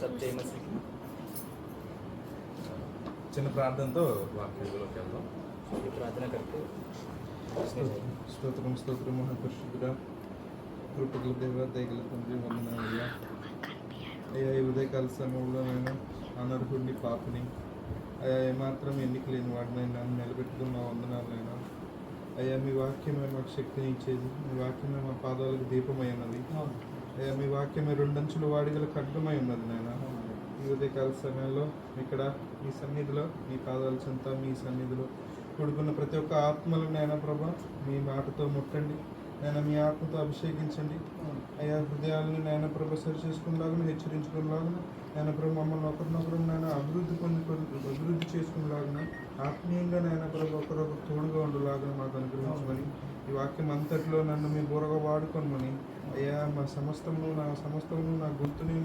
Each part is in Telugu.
सब जय मसीह की। చిన్న ప్రార్థనతో వాక్యంలోకి వెళ్దాం. ये प्रार्थना करके స్తోత్రం స్తోత్రం మహాపరిశుద్ధుడా, కృపగల దేవ, దయగల తండ్రి, వందనాలయ్యా. అయ్యా, ఈ ఉదయకాల సమయంలో నేను అనర్హుడిని, పాపిని, అయ్యా ఏమాత్రం ఎన్నిక లేని వాడినైనా నిలబెట్టుకున్న వందనాలైనా. అయ్యా, మీ వాక్యమే మాకు శక్తిని ఇచ్చేది, మీ వాక్యమే మా పాదాలకు దీపమై ఉన్నది. అయ్యా, మీ వాక్యమే రెండంచుల వాడిగల ఖడ్గమై ఉన్నది నాయన. ఈ ఉదయకాల సమయంలో ఇక్కడ మీ సన్నిధిలో, మీ పాదాల చెంత మీ సన్నిధిలో కూడుకున్న ప్రతి ఒక్క ఆత్మలను నాయన ప్రభా మీ మాటతో ముట్టండి నాయన, మీ ఆత్మతో అభిషేకించండి. అయ్యా, హృదయాలను నాయన ప్రభ సరి చేసుకునేలాగా, హెచ్చరించుకునేలాగా నాయన ప్రభు మమ్మల్ని ఒకరినొకరు నాయన అభివృద్ధి చేసుకునేలాగా, ఆత్మీయంగా నాయన ప్రభు ఒకరొకరు తోడుగా ఉండేలాగా మాకు అనుగ్రహించమని, ఈ వాక్యం అంతట్లో నన్ను మీ బోరగా వాడుకోమని. అయ్యా, నా సమస్తమును నా గుర్తుని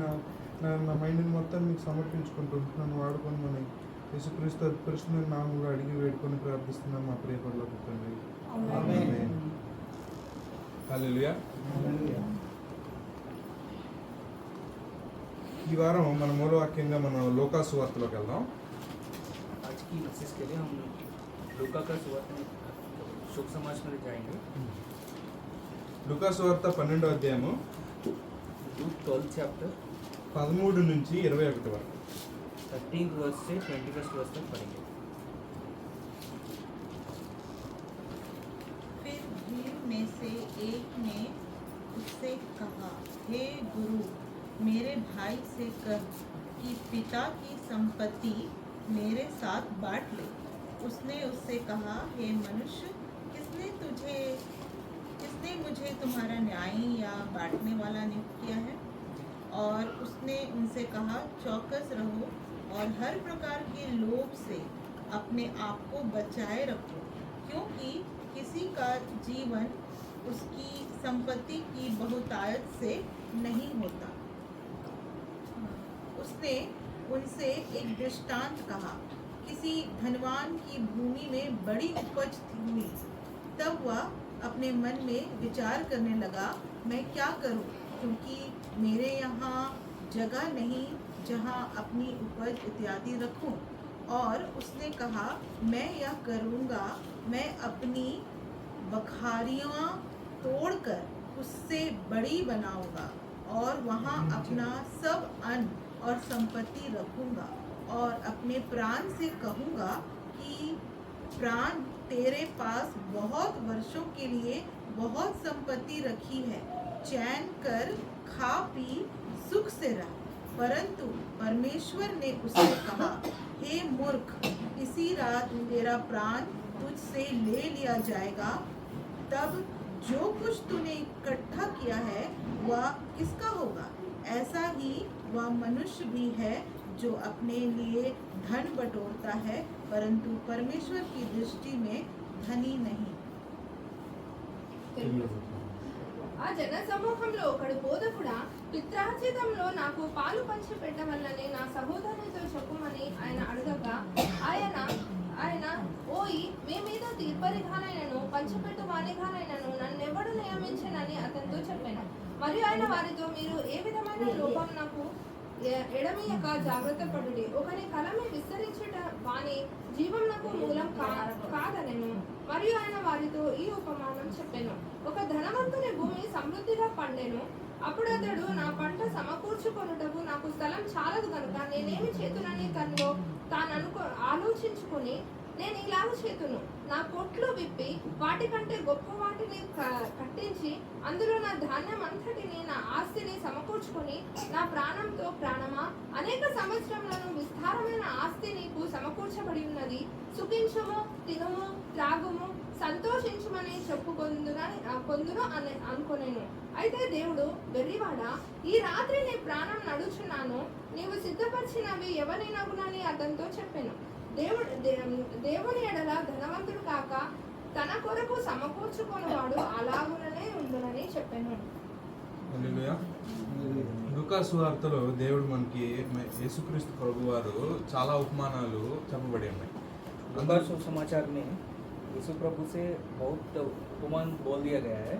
నా మైండ్ని మొత్తం మీకు సమర్పించుకుంటూ నన్ను వాడుకోమని యేసుక్రీస్తు పరిశుద్ధ నామములో అడిగి వేడుకొని ప్రార్థిస్తున్నాం మా ప్రియ పరలోక తండ్రి. ఆమేన్. హల్లెలూయా. ఈ వారం మన మూలవాక్యంగా మనం లూకా సువార్తలోకి వెళ్దాం. आज की मैसेज के लिए हम लूका का सुवार्ता में शुभ समाज में जाएंगे। లూకా సువార్త 12వ అధ్యాయము लूक 12 चैप्टर 13 నుంచి 21 వరకు. 13 वर्स से 21 वर्स तक पढ़ेंगे। फिर भीड़ में से एक ने उससे कहा, हे गुरु, मेरे भाई से कह कि पिता की संपत्ति मेरे साथ बांट ले। उसने उससे कहा, हे मनुष्य, किसने मुझे तुम्हारा न्यायी या बांटने वाला नियुक्त किया है? और उसने उनसे कहा, चौकस रहो और हर प्रकार के लोभ से अपने आप को बचाए रखो, क्योंकि किसी का जीवन उसकी संपत्ति की बहुतायत से नहीं होता। उसने उनसे एक दृष्टांत कहा, किसी धनवान की भूमि में बड़ी उपज हुई। तब वह अपने मन में विचार करने लगा, मैं क्या करूं, क्योंकि मेरे यहाँ जगह नहीं जहाँ अपनी उपज इत्यादि रखूं। और उसने कहा, मैं यह करूँगा, मैं अपनी बखारियाँ तोड़कर उससे बड़ी बनाऊँगा और वहाँ अपना सब अन्न और संपत्ति रखूँगा और अपने प्राण से कहूँगा कि प्राण, तेरे पास बहुत वर्षों के लिए बहुत संपत्ति रखी है, चैन कर खा पी सुख से रह। परंतु परमेश्वर ने उससे कहा, हे मूर्ख, इसी रात तेरा प्राण तुझसे ले लिया जाएगा। तब जो कुछ तूने इकट्ठा किया है वह किसका होगा? ऐसा ही वह मनुष्य भी है जो अपने लिए धन बटोरता है, परंतु परमेश्वर की दृष्टि में धनी नहीं। ఆ జన సమూహంలో ఒకడు బోధకుడా, పిత్రార్జితంలో నాకు పాలు పంచి పెట్టవలనని నా సహోదరునితో చెప్పుమని ఆయన అడగగా, ఆయన ఓయి, మీ మీద తీర్పరిగానైనను పంచిపెట్టు వానిగానైనను నన్నెవడు నియమించనని అతనితో చెప్పాను. మరియు ఆయన వారితో, మీరు ఏ విధమైన లోపం నాకు ఎడమియక జాగ్రత్త పడుడి. ఒకని కలమే విస్తరించుట వాని జీవమునకు మూలం కాదనెను. మరియు ఆయన వారితో ఈ ఉపమానం చెప్పెను. ఒక ధనవంతుని భూమి సమృద్ధిగా పండెను. అప్పుడు అతడు, నా పంట సమకూర్చుకొనుటకు నాకు స్థలం చాలదు కనుక నేనేమి చేతునని తనలో తాను ఆలోచించుకొని, నేను ఇలాగ చేతును, నా కొట్లు విప్పి వాటికంటే గొప్ప వాటిని కట్టించి అందులో నా ధాన్యం అంతటిని, నా ఆస్తిని సమకూర్చుకొని, నా ప్రాణంతో, ప్రాణమా, అనేక సంవత్సరములను విస్తారమైన ఆస్తి నీకు సమకూర్చబడి ఉన్నది, సుఖించుము, తినుము, త్రాగుము, సంతోషించుమని పొందును అని అనుకొనెను. అయితే దేవుడు, వెర్రివాడా, ఈ రాత్రి నీ ప్రాణం నడుచున్నాను, నీవు సిద్ధపరిచినవి ఎవరినగునని అతనితో చెప్పెను. దేవుని ఎడల ధనవంతుడు కాక తన కొరకు సమకూర్చుకునేవాడు అలాగుననే ఉండునని చెప్పాను. హల్లెలూయా. లూకా సువార్తలో దేవుడు మనకి యేసుక్రీస్తు ప్రభువారు చాలా ఉపమానాలు చెప్పబడి ఉన్నాయి. लूका सुसमाचार में यीशु प्रभु से बहुत उपमान बोल दिया गया है।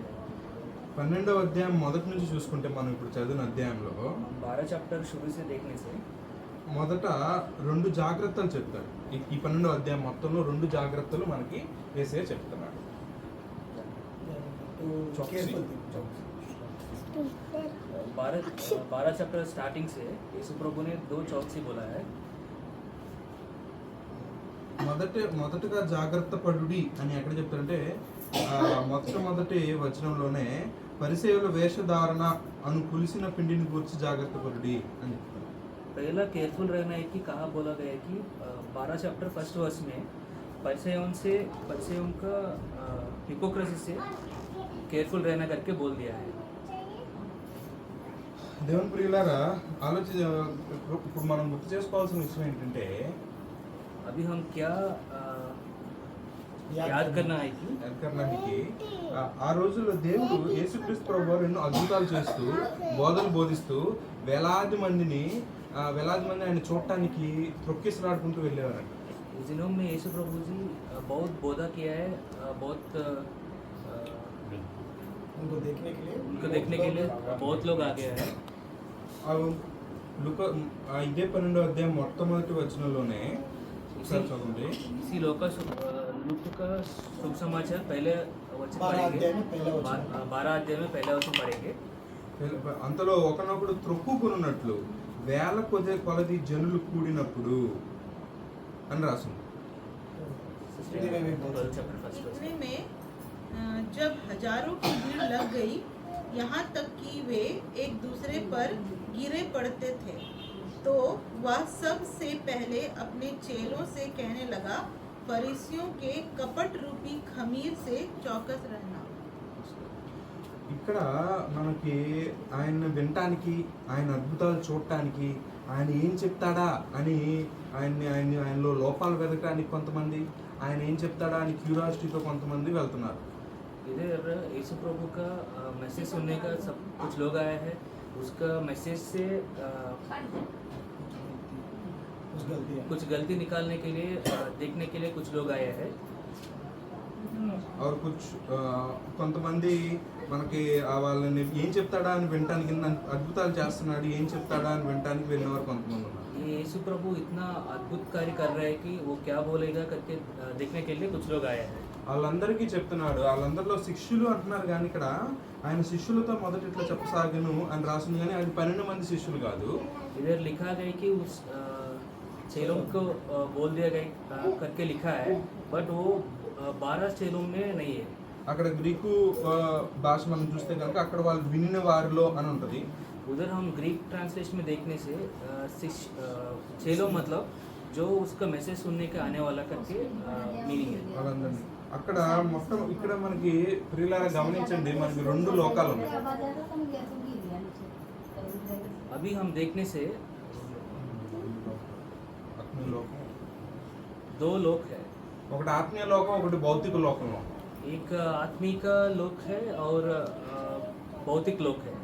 12వ అధ్యాయం మొదటి నుంచి చూసుకుంటే మనం ఇప్పుడు చదివిన అధ్యాయంలో हम 12 चैप्टर शुरू से देखने से మొదట 2 జాగ్రత్తలు చెప్తాడు. ఈ 12వ అధ్యాయం మొత్తంలో 2 జాగ్రత్తలు మనకి యేసయ్య చెప్తున్నాడు. बारह चैप्टर स्टार्टिंग से यीशु प्रभु ने 2 चौकसी बोला है. మొదటగా జాగ్రత్త పడుడి అని ఎక్కడ చెప్తారంటే మొదటి వచనంలోనే పరిసయ్యుల వేషధారణ అను పులిసిన పిండిని గురించి జాగ్రత్త పడుడి అని చెప్తారు. पहला केयरफुल रहना है कि कहाँ बोला गया है कि 12 चैप्टर फर्स्ट वर्स में परिसयों का हिपोक्रेसी से केयरफुल रहना करके बोल दिया है. దేవుని ప్రియులారా ఇప్పుడు మనం గుర్తు చేసుకోవాల్సిన విషయం ఏంటంటే अभी हम क्या याद करना है कि ఎక్కడానికి ఆ రోజుల్లో దేవుడు యేసుక్రీస్తు ప్రభువు ఎన్నో అద్భుతాలు చేస్తూ బోధలు బోధిస్తూ వేలాది మంది ఆయన చూడటానికి త్రొక్కిసలాడుకుంటూ వెళ్ళేవారంట. उस दिनों में यीशु प्रभु जी बहुत बोधा किया है, बहुत उनको देखने के लिए बहुत लोग आ गए हैं. ఇదే 12వ అధ్యాయం మొట్టమొదటి వచనంలోనే ఒకసారి చదవండి. इसी लोक का शुभ समाचार पहले वचन पढ़ेंगे. 12 अध्याय में पहले वचन पढ़ेंगे. అంతలో ఒకనొకడు త్రొక్కుకున్నట్లు వేల కొలది జనులు కూడినప్పుడు అని రాసింది. इतने में जब हजारों की भीड़ लग गई, यहाँ तक कि वे एक दूसरे पर गिरे पड़ते थे, तो वह सबसे पहले अपने चेलों से कहने लगा, फरीसियों के कपट रूपी खमीर से चौकस रहना. ఇక్కడ మనకి ఆయన వినటానికి, ఆయన అద్భుతాలు చూడటానికి, ఆయన ఏం చెప్తాడా అని ఆయనలో లోపాలు వెతకడానికి కొంతమంది, ఆయన ఏం చెప్తాడా అని క్యూరియాసిటీతో కొంతమంది వెళ్తున్నారు. इधर यीशु प्रभु का मैसेज सुनने का सब कुछ लोग आया है. उसका मैसेज से कुछ गलती निकालने के लिए देखने के लिए कुछ लोग आए हैं. और कुछ కొంతమంది మనకి వాళ్ళని ఏం చెప్తాడా అని వినటానికి, అద్భుతాలు చేస్తున్నాడు ఏం చెప్తాడా అని వినటానికి వెళ్ళినవారు కొంతమంది ఉన్నారు. ये यीशु प्रभु इतना अद्भुत कार्य कर रहा है कि वो क्या बोलेगा करके देखने के लिए कुछ लोग आए हैं. వాళ్ళందరికీ చెప్తున్నాడు. వాళ్ళందరిలో శిష్యులు అంటున్నారు కానీ ఇక్కడ ఆయన శిష్యులతో మొదట ఇట్లా చెప్పసాగను అని రాసింది కానీ ఆయన 12 మంది శిష్యులు కాదు. इधर लिखा गया कि उस चेलों को बोल दिया गया करके लिखा है, बट वो 12 चेलों में नहीं है. అక్కడ గ్రీకు భాష మనం చూస్తే కనుక అక్కడ వాళ్ళు వినిన వారిలో అని ఉంటుంది. उधर हम ग्रीक ट्रांसलेशन में देखने से चेलों मतलब जो उसका मैसेज सुनने के आने वाला करके मीनिंग है. వాళ్ళందరినీ అక్కడ మొత్తం ఇక్కడ మనకి ప్రియులారా గమనించండి, మనకి 2 లోకాలు ఉన్నాయి. अभी हम देखने से 2 लोक है. ఒకటి ఆత్మీయ లోకం, ఒకటి భౌతిక లోకంలో. एक आत्मिक लोक है और भौतिक लोक है.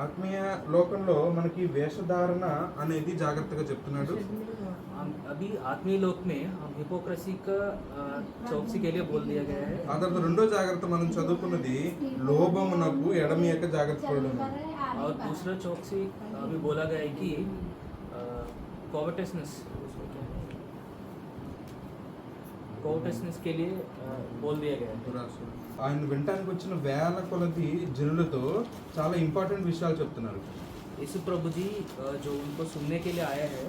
ఆత్మీయ లోకంలో మనకి వేషధారణ అనేది జాగ్రత్తగా చెప్తున్నాడు. अभी आत्मीय लोक में हम हिपोक्रेसी का चौकसी के लिए बोल दिया गया है. ఆ తర్వాత రెండో జాగ్రత్త మనం చదువుకున్నది లోభమునకు ఎడమియక జాగ్రత్త పడడం. और दूसरा चौकसी अभी बोला गया है कि कोवर्टनेस के लिए बोल दिया गया है. ఆయన వినటానికి వచ్చిన వేల కొలది జనులతో చాలా ఇంపార్టెంట్ విషయాలు చెప్తున్నారు. यीशु प्रभु जी जो उनको सुनने के लिए आया है,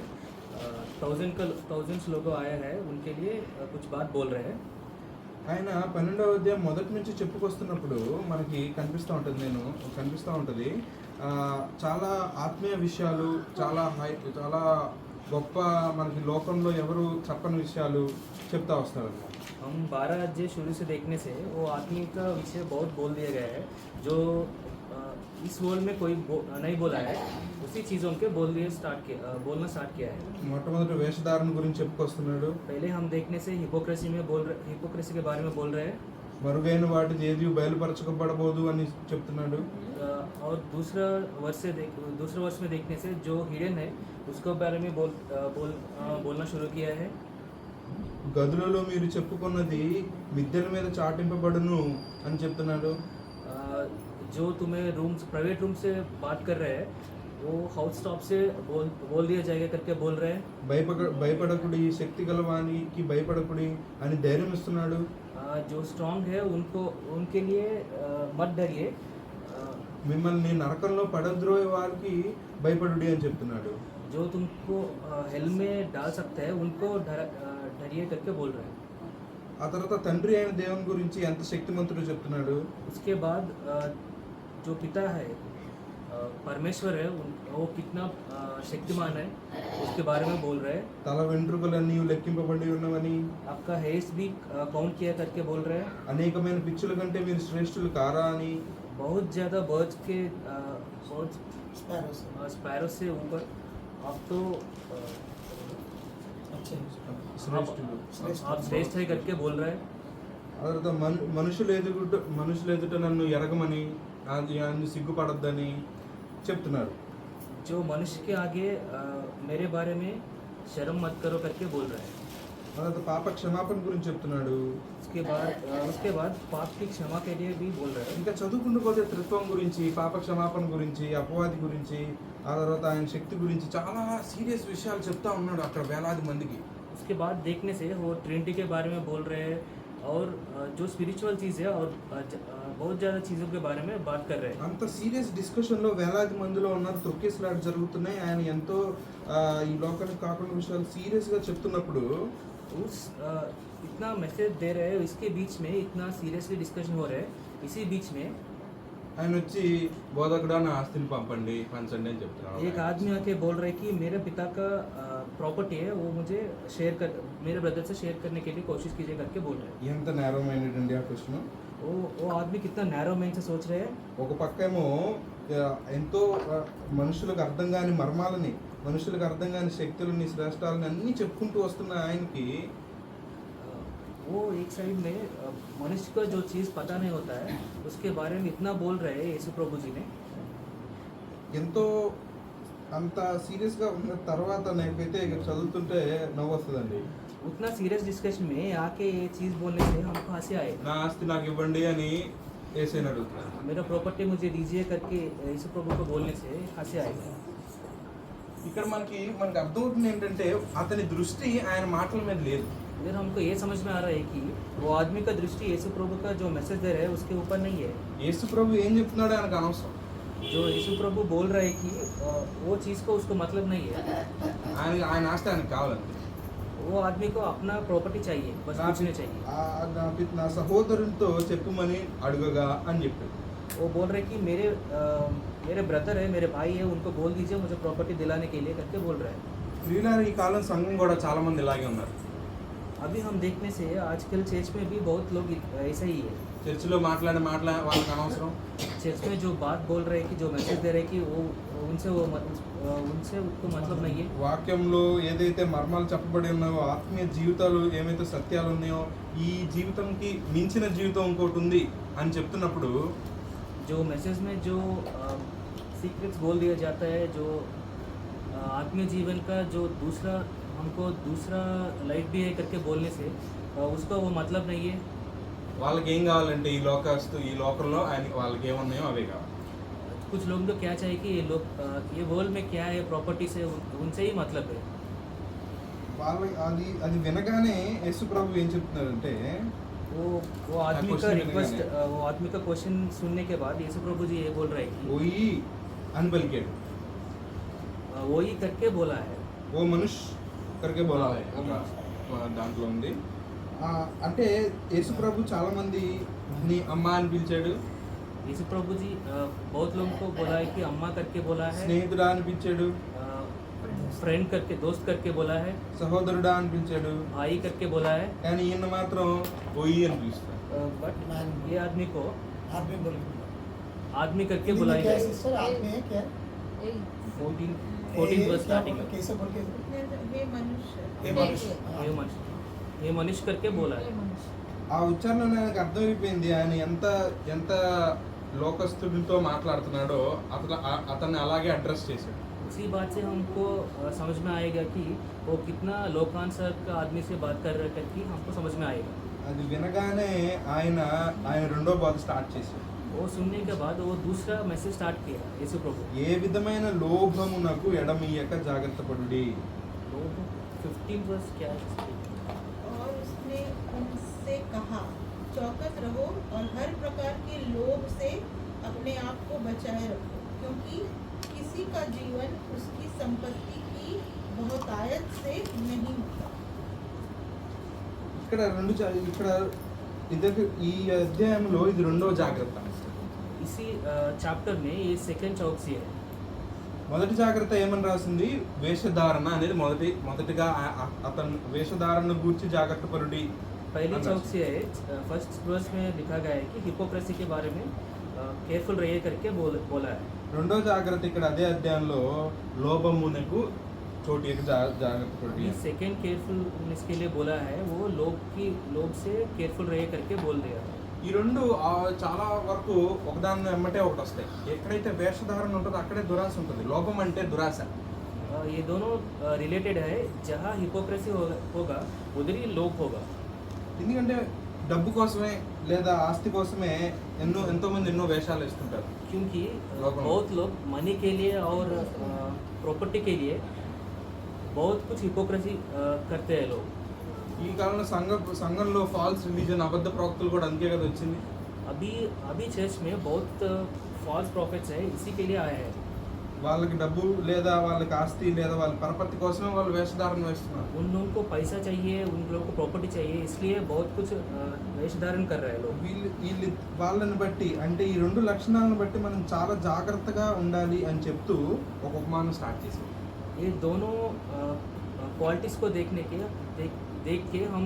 thousands लोग आया है, उनके लिए कुछ बात बोल रहे हैं. ఆయన 12వ అధ్యాయం మొదటి నుంచి చెప్పుకొస్తున్నప్పుడు మనకి కనిపిస్తూ ఉంటుంది చాలా ఆత్మీయ విషయాలు, చాలా గొప్ప మనకి లోకంలో ఎవరు చెప్పని విషయాలు చెప్తా వస్తారు. हम 12 अध्याय शुरू से देखने से वो आत्मी का विषय बहुत बोल दिया गया है जो इस वर्ल्ड में कोई नहीं बोला है, उसी चीज़ों के बोलना स्टार्ट किया है. మొట్టమొదటి వేషధారణ గురించి చెప్పుకొస్తున్నాడు. पहले हम देखने से हिपोक्रेसी के बारे में बोल रहे हैं. మరుగైన వాటి ఏది బయలుపరచబడబోదు అని చెప్తున్నాడు. और दूसरा वर्ष में देखने से जो हिडन है उसके बारे में बोलना शुरू किया है. గదులలో మీరు చెప్పుకున్నది మిద్దెల మీద చాటింపబడును అని చెప్తున్నాడు. जो तुम्हें रूम्स प्राइवेट रूम से बात कर रहे हैं वो हाउस स्टॉप से बोल दिया जाएगा करके बोल रहे हैं। భయపడకుడి శక్తి గలవానికి భయపడకుడి అని ధైర్యం ఇస్తున్నాడు. जो स्ट्रांग है उनको उनके लिए मत डरिए। మిమ్మల్ని నరకంలో పడద్రోయే వారికి భయపడుడి అని చెప్తున్నాడు. जो तुमको हेल में डाल सकता है उनको डरिए करके बोल रहे हैं। ఆ తర్వాత తండ్రి అయిన దేవుని గురించి ఎంత శక్తిమంతుడో చెప్తున్నాడు. उसके बाद जो पिता है परमेश्वर है वो कितना शक्तिमान है उसके बारे में बोल रहे हैं। తల వెంట్రుకలన్నీ లెక్కింపబడి ఉన్నవని, आपका हेयर्स भी काउंट किया करके बोल रहे हैं। అనేకమైన పిచ్చుల కంటే మీరు శ్రేష్ఠులు కారా అని, बहुत ज़्यादा बर्ड्स के बहुत स्पैरो से ऊपर आप तो శ్రేష్ఠులు. आप श्रेष्ठ है करके बोल रहे हैं। ఆ తర్వాత మనుషులు ఎదుట నన్ను ఎరగమని, అది సిగ్గుపడొద్దని చెప్తున్నారు. जो मनुष्य के आगे मेरे बारे में शर्म मत करो करके बोल रहे हैं। ఆ తర్వాత పాప క్షమాపణ గురించి చెప్తున్నాడు. उसके बाद पाप की क्षमा के लिए भी बोल रहे हैं। ఇంకా చదువుకుంటూ పోతే త్రిత్వం గురించి, పాప క్షమాపణ గురించి, అపవాది గురించి, ఆ తర్వాత ఆయన శక్తి గురించి చాలా సీరియస్ విషయాలు చెప్తా ఉన్నాడు అక్కడ వేలాది మందికి. उसके बाद देखने से वो ट्रिनिटी के बारे में बोल रहे हैं और जो स्पिरिचुअल चीज़ है और बहुत ज़्यादा चीज़ों के बारे में बात कर रहे हैं। అంత సీరియస్ డిస్కషన్లో వేలాది మందిలో ఉన్నారు, తొక్కేసలాట జరుగుతున్నాయి. ఆయన ఎంతో ఈ లోకానికి కాకుండా విషయాలు సీరియస్గా చెప్తున్నప్పుడు उस इतना मैसेज दे रहे हैं, इसके बीच में इतना सीरियसली डिस्कशन हो रहा है, इसी बीच में ఆయన వచ్చి బోధకుడా నా ఆస్తిని పంచండి అని చెప్తున్నాడు. एक आदमी आके बोल रहे हैं कि मेरे पिता का प्रॉपर्टी है वो मुझे शेयर कर मेरे ब्रदर से शेयर करने के लिए कोशिश कीजिए करके बोल रहे हैं। ఎంత నేరమైనటువంటి ఆ క్వశ్చన్. वो आदमी कितना नैरो माइंड से सोच रहे हैं। ఒక పక్కేమో ఎంతో మనుషులకు అర్థం కాని మర్మాలని, మనుషులకు అర్థం కాని శక్తులని, శ్రేష్టాలని అన్నీ చెప్పుకుంటూ వస్తున్న ఆయనకి वो एक साइड में मनुष्य को जो चीज़ पता नहीं होता है उसके बारे में इतना बोल रहे हैं यीशु प्रभु जी ने। ఎంతో అంత సీరియస్గా ఉన్న తర్వాత నాకైతే చదువుతుంటే నవ్వు వస్తుందండి. उतना सीरियस डिस्कशन में आके ये चीज़ बोलने से हमको हंसी आए। నా ఆస్తి నాకు ఇవ్వండి అని ఏసైని అడుగుతున్నాడు. मेरा प्रॉपर्टी मुझे दीजिए करके यीशु प्रभु को बोलने से हंसी आएगा। ఇక్కడ మనకి అర్థమవుతుంది ఏంటంటే అతని దృష్టి ఆయన మాటల మీద లేదు. इधर हमको ये समझ में आ रहा है कि वो आदमी का दृष्टि यीशु प्रभु का जो मैसेज दे रहे हैं उसके ऊपर नहीं है। యేసు ప్రభు ఏం చెప్తున్నాడో ఆయనకు అనవసరం. जो यीशु प्रभु बोल रहे हैं कि वो चीज़ को उसको मतलब नहीं है। ఆయన ఆస్తి ఆయనకు కావాలంటే वो आदमी को अपना प्रॉपर्टी चाहिए, बस कुछ नहीं चाहिए। నా సహోదరునితో చెప్పుమని అడుగగా అని చెప్పాడు. वो बोल रहे कि मेरे ब्रदर है, मेरे भाई है, उनको बोल दीजिए मुझे प्रॉपर्टी दिलाने के लिए करके बोल रहे हैं। ప్రియులారా, ఈ కాలం సంఘం కూడా చాలా మంది ఇలాగే ఉన్నారు. अभी हम देखने से आजकल चर्च में भी बहुत लोग ऐसा ही है। చర్చిలో మాట్లాడే వాళ్ళకి అనవసరం. चर्च में जो बात बोल रहे हैं कि जो मैसेज दे रहे हैं कि वो उनसे उसको मतलब नहीं है। వాక్యంలో ఏదైతే మర్మాలు చెప్పబడి ఉన్నాయో, ఆత్మీయ జీవితాలు ఏమైతే సత్యాలు ఉన్నాయో, ఈ జీవితంకి మించిన జీవితం ఇంకోటి ఉంది అని చెప్తున్నప్పుడు जो मैसेज में जो सीक्रेट्स बोल दिया जाता है, जो आत्मीय जीवन का जो हमको दूसरा लाइफ भी है करके बोलने से उसका वो मतलब नहीं है। వాళ్ళకి ఏం కావాలంటే ఈ లోకంలో వాళ్ళకి ఏమున్నాయో అవే కావాలి. कुछ लोग तो क्या चाहिए कि ये वर्ल्ड में क्या है प्रॉपर्टी से उनसे ही मतलब है। అది వినగానే యేసు ప్రభు ఏం చెప్తున్నారంటే वो आदमी का रिक्वेस्ट, वो आदमी का क्वेश्चन सुनने के बाद यीशु प्रभु जी ये बोल रहे हैं कि ఓయి అని పలికాడు. वो ही करके बोला है। ఓ మనుష్ కరికే బోలా దాంట్లో ఉంది. అంటే యేసు ప్రభు చాలా మంది నీ అమ్మ అని పిలిచాడు, यीशु प्रभु जी बहुत लोगों को बोला है कि अम्मा करके बोला है, స్నేహితుడా అని పిలిచాడు, फ्रेंड करके, दोस्त करके बोला है, సహోదరుడా అని పిలిచాడు. भाई करके बोला है। కానీ ఈయన మాత్రం ఓయి అని పిలుస్తాడు. बट ये आदमी को आदमी बोल आदमी करके बुलाया क्या गया। सिस्टर आदमी है क्या 14 वर्ष स्टार्टिंग में कैसे बोल के हे मनुष्य ये मनुष्य ये मनुष्य करके बोला है। ఆ ఉచ్చారణలో ఆయనకు అర్థమైపోయింది ఆయన ఎంత లోకస్తుడితో మాట్లాడుతున్నాడో అతన్ని అలాగే అడ్రస్ చేశాడు. इसी बात से हमको समझ में आएगा कि वो कितना लोकांतर का आदमी से बात कर रहा है कि हमको समझ में आएगा। అది వినగానే ఆయన రెండో బాధ స్టార్ట్ చేశాడు. वो सुनने के बाद वो दूसरा मैसेज स्टार्ट किया यीशु प्रभु। ఏ విధమైన లోభమునకు ఎడమీయక జాగ్రత్త పడుడి. तो 15 वर्ष क्या है? और उसने उनसे कहा, चौकस रहो और हर प्रकार के लोभ से अपने आप को बचाए रखो, क्योंकि किसी का जीवन उसकी संपत्ति की बहुतायत से नहीं होता। ఇక్కడ ఇక్కడ ఇదొక ఈ అధ్యాయంలో ఇది రెండో జాగ్రత్త. इसी चैप्टर में ये सेकंड चौकसी है। మొదటి జాగ్రత్త ఏమని రాసింది? వేషధారణ అనేది మొదటిగా అతను వేషధారణ గూర్చి జాగ్రత్త పరుడి. पहली चौकसी है, फर्स्ट वर्स में लिखा गया है कि हिपोक्रेसी के बारे में केयरफुल रहिए करके बोला है। రెండో జాగ్రత్త ఇక్కడ అదే అధ్యాయంలో లోభమునకు చోటు జాగ్రత్త పరుడి. ये सेकंड केयरफुलनेस के लिए बोला है, वो लोभ से केयरफुल रहिए करके बोल दिया। ఈ రెండు చాలా వరకు ఒకదాని వెంబటే ఒకటి వస్తాయి. ఎక్కడైతే వేషధారణ ఉంటుందో అక్కడే దురాశ ఉంటుంది. లోభం అంటే దురాశ. ये दोनों रिलेटेड है, जहाँ हिपोक्रेसी होगा उधर ही लोभ होगा। ఎందుకంటే డబ్బు కోసమే లేదా ఆస్తి కోసమే ఎంతోమంది ఎన్నో వేషాలు వేస్తుంటారు. क्योंकि लोभ- बहुत लोग मनी के लिए और प्रॉपर्टी के लिए बहुत कुछ हिपोक्रेसी करते हैं लोग। ఈ కాలంలో సంఘంలో ఫాల్స్ రిలీజన్ అబద్ధ ప్రవక్తలు కూడా అందుకే కదా వచ్చింది. अभी चर्च में बहुत फॉल्स प्रॉफिट्स है, इसी के लिए आए हैं। వాళ్ళకి డబ్బు లేదా వాళ్ళకి ఆస్తి లేదా వాళ్ళ పరపతి కోసమే వాళ్ళు వేషధారణ వేస్తున్నారు. उन लोगों को पैसा चाहिए, उन लोगों को प्रॉपर्टी चाहिए, इसलिए बहुत कुछ वेश धारण कर रहे हैं लोग। వీళ్ళు వాళ్ళని బట్టి అంటే ఈ రెండు లక్షణాలను బట్టి మనం చాలా జాగ్రత్తగా ఉండాలి అని చెప్తూ ఒక ఉపమానం స్టార్ట్ చేసాం. ये दोनों क्वालिटीज़ को देख के हम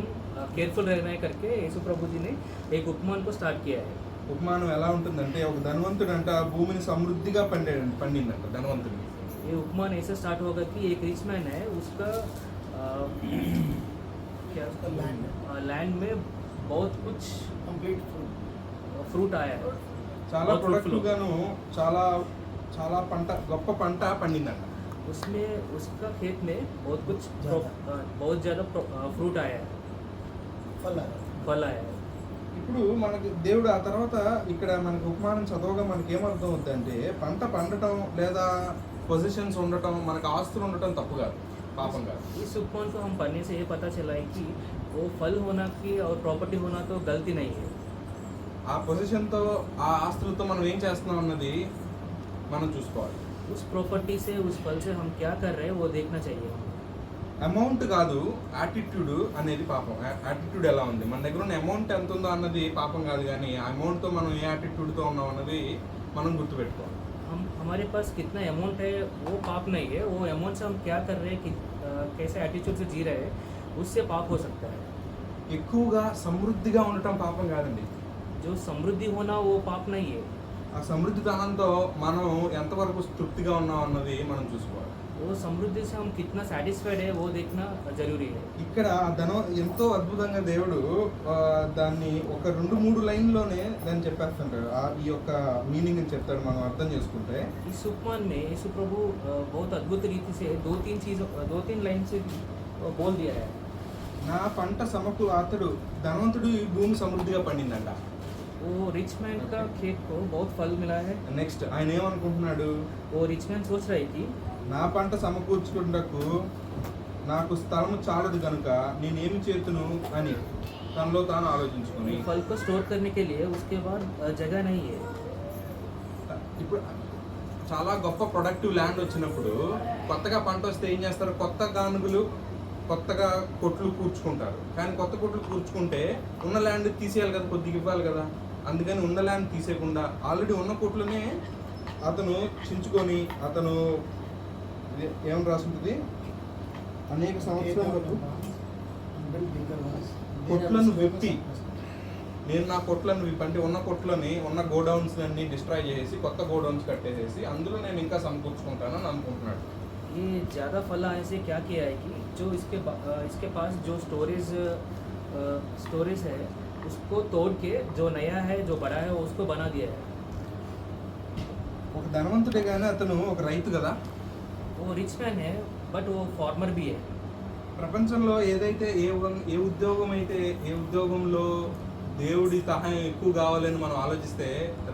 केयरफुल रहना है करके यीशु प्रभु जी ने एक उपमान को स्टार्ट किया है। ఉపమానం ఎలా ఉంటుందంటే ఒక ధనవంతుడంట భూమిని సమృద్ధిగా పండిందంట ధనవంతుడికి. ये उपमान ऐसे स्टार्ट होगा कि एक रिच मैन है, उसका क्या लैंड में बहुत कुछ फ्रूट आया है, చాలా बहुत ప్రొడక్టివ్ fruitful। గాను చాలా చాలా గొప్ప పంట పండిందంట. उसमें उसका खेत में बहुत ज़्यादा फ्रूट आया है, फल आया है। ఇప్పుడు మనకి దేవుడు ఆ తర్వాత ఇక్కడ మనకి ఉపమానం చదవగా మనకి ఏమర్థం అవుతుందంటే పంట పండటం లేదా పొజిషన్స్ ఉండటం మనకు ఆస్తులు ఉండటం తప్పు కాదు, పాపం కాదు. इस उपमान को हम पढ़ने से ये पता चला है कि वो फल होना की और प्रॉपर्टी होना तो गलती नहीं है। ఆ పొజిషన్తో ఆ ఆస్తులతో మనం ఏం చేస్తున్నాం అన్నది మనం చూసుకోవాలి. उस प्रॉपर्टी से, उस फल से हम क्या कर रहे हैं वो देखना चाहिए। అమౌంట్ కాదు, యాటిట్యూడ్ అనేది పాపం. యాటిట్యూడ్ ఎలా ఉంది, మన దగ్గర ఉన్న అమౌంట్ ఎంత ఉందో అన్నది పాపం కాదు, కానీ ఆ అమౌంట్తో మనం ఏ యాటిట్యూడ్తో ఉన్నాం అన్నది మనం గుర్తుపెట్టుకోవాలి. हमारे पास कितना अमाउंट है वो पाप नहीं है, वो अमाउंट से हम क्या कर रहे हैं कि कैसे एटीट्यूड से जी रहे हैं उससे पाप हो सकता है। ఎక్కువగా సమృద్ధిగా ఉండటం పాపం కాదండి. जो समृद्धि होना वो पाप नहीं है। ఆ సమృద్ధితనంతో మనం ఎంతవరకు తృప్తిగా ఉన్నాం అన్నది మనం చూసుకోవాలి. वो समृद्धि से हम कितना सेटिस्फाइड है वो देखना जरूरी है। ఇక్కడ ఆ ధనం ఎంతో అద్భుతంగా దేవుడు దాన్ని ఒక 2-3 లైన్లోనే దాన్ని చెప్పేస్తుంటాడు. ఈ యొక్క మీనింగ్ అని చెప్తాడు. మనం అర్థం చేసుకుంటే इस उपमान में यीशु प्रभु बहुत अद्भुत रीति से 2-3 लाइन से बोल दिया है। నా పంట అతడు ధనవంతుడు ఈ భూమి సమృద్ధిగా పండిందంట. वो रिच मैन का खेत को बहुत फल मिला है। నెక్స్ట్ ఆయన ఏమనుకుంటున్నాడు? वो रिच मैन सोच रहा है कि నా పంట సమకూర్చుకుంటకు నాకు స్థలం చాలదు కనుక నేనేమి చేతును అని తనలో తాను ఆలోచించుకొని फल को स्टोर करने के लिए उसके बाद जगह नहीं है। ఇప్పుడు చాలా గొప్ప ప్రొడక్టివ్ ల్యాండ్ వచ్చినప్పుడు కొత్తగా పంట వస్తే ఏం చేస్తారు? కొత్తగా కొట్లు కూర్చుకుంటారు. కానీ కొత్త కొట్లు కూర్చుకుంటే ఉన్న ల్యాండ్ తీసేయాలి కదా, కొద్దిగా ఇవ్వాలి కదా. అందుకని ఉన్న ల్యాండ్ తీసేయకుండా ఆల్రెడీ ఉన్న కొట్లనే అతను చించుకొని అతను ఏమని రాసుంటుంది, అనేక సంవత్సరాలకు కొట్లను విప్పి నేను నా కొట్లను విప్పంటే ఉన్న కొట్లని ఉన్న గోడౌన్స్ అన్ని డిస్ట్రాయ్ చేసి కొత్త గోడౌన్స్ కట్టేసేసి అందులో నేను ఇంకా సమకూర్చుకుంటానని అనుకుంటున్నాడు. ये ज़्यादा फल आने से क्या किया है कि जो इसके पास जो स्टोरेज है उसको तोड़ के जो नया है जो बड़ा है उसको बना दिया है। ఒక ధనవంతుడే కానీ అతను ఒక రైతు కదా. वो रिच मैन है बट वो फार्मर भी है। ప్రపంచంలో ఏదైతే ఏ ఉద్యోగంలో దేవుడి సహాయం ఎక్కువ కావాలని మనం ఆలోచిస్తే